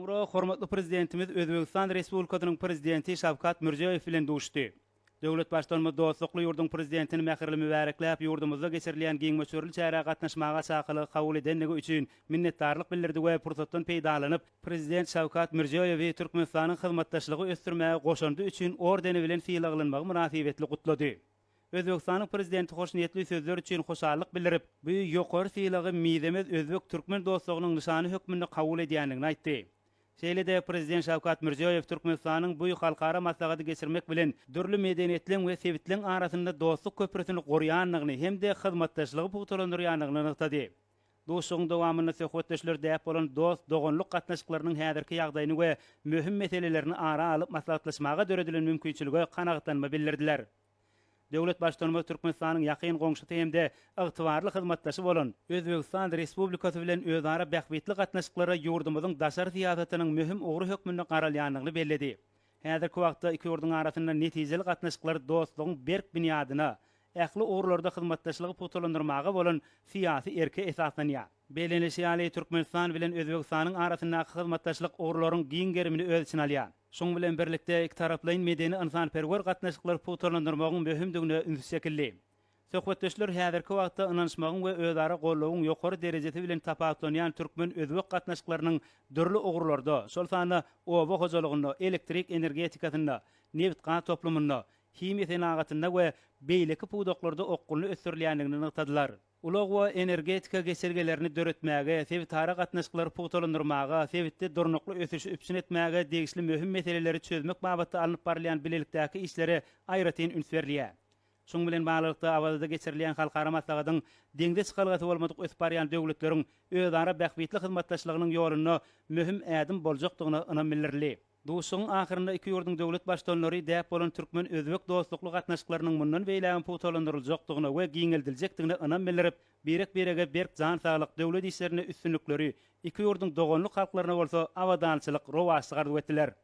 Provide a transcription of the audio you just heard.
Soňra hormatly prezidentimiz Özbegistan Respublikasynyň prezidenti Şawkat Mirziýoýew bilen duşdy. Döwlet başdanmy dostlukly ýurdun prezidentini mähirli mübarekläp ýurdumyzda geçirilýän giňmeçörli çäre gatnaşmaga çakyly kabul edendigi üçin minnetdarlyk bildirdi we pursatdan peýdalanyp prezident Şawkat Mirziýoýewi Türkmenistanyň hyzmatdaşlygy ösdürmäge goşandy üçin ordeni bilen fiýlaglanmagy münasibetli gutlady. Özbegistanyň prezidenti hoşniýetli sözler üçin hoşallyk bildirip, bu ýokary fiýlagy miýdemiz özbek türkmen dostlugynyň nyşany hökmünde kabul edýändigini aýtdy. Şeýle-de prezident Şawkat Mirziýoýew Türkmenistanyň bu halkara maslahaty geçirmek bilen dürli medeniýetliň we sebitliň arasynda dostluk köprüsini gorýanlygyny hem-de hyzmatdaşlygy puwtalandyrýanlygyny anykdy. Dostlugyň dowamyny söhbetdeşler däp bolan dost dogonluk gatnaşyklarynyň häzirki ýagdaýyny we möhüm meselelerini ara alyp maslahatlaşmaga döredilen mümkinçiligi kanagatlanma bildirdiler. Döwlet başdanmy Türkmenistanyň ýakyn goňşy hemde ygtybarly hyzmatdaşy bolan Özbegistan Respublikasy bilen özara bähbetli gatnaşyklary ýurdumyzyň daşary siýasatynyň möhüm ogry hökmünde garalýanlygyny bellidi. Häzirki wagtda iki ýurdun arasynda netijeli gatnaşyklar dostlugyň berk binýadyna, ähli ogurlarda hyzmatdaşlygy puwtalandyrmaga bolan syýasy erke esaslanýar. Belenişi ýaly Türkmenistan bilen Özbegistanyň arasyndaky hyzmatdaşlyk ogurlaryň giň gerimini öz içine alýar. Şoň bilen birlikde iki taraplaryň medeni insan-perwer gatnaşyklar puwtalandyrmagyň möhümdigine üns çekildi. Söhbetdeşler häzirki wagtda ynanşmagyň we özara gollawyň ýokary derejesi bilen tapawutlanýan türkmen özbek gatnaşyklarynyň dürli ogurlarda, şol sany oba hojalygynda, elektrik energetikasynda, neft gat toplumynda, himiýa senagatynda we beýleki puwdaklarda okkulny ösdürilýändigini anykdylar. Ulaq we energetika geçirgelerini döretmäge, sebitara gatnaşyklar puwtalandyrmaga, sebitde durnukly ösüşi üpsün etmäge degişli möhüm meseleleri çözmek babatda alınıp barylýan bilelikdäki işlere aýratyn üns berilýär. Şoň bilen baglykda awazda geçirilýän halkara maslahatyň deňde çykalgaty bolmadyk ösüp barýan döwletleriň özara bähbetli hyzmatdaşlygynyň ýoluny möhüm ädim boljakdygyny ynam bildirdi. Duşuň ahyrynda iki ýurdun döwlet başdanlary däp bolan türkmen özbek dostlukly gatnaşyklarynyň mundan beýlän puwtalandyryljakdygyny we giňeldiljekdigini ynam bildirip, berek-berege berk jan saglyk döwlet işlerine üstünlikleri iki ýurdun dogonluk halklaryna bolsa awadançylyk rowaçly gardy etdiler.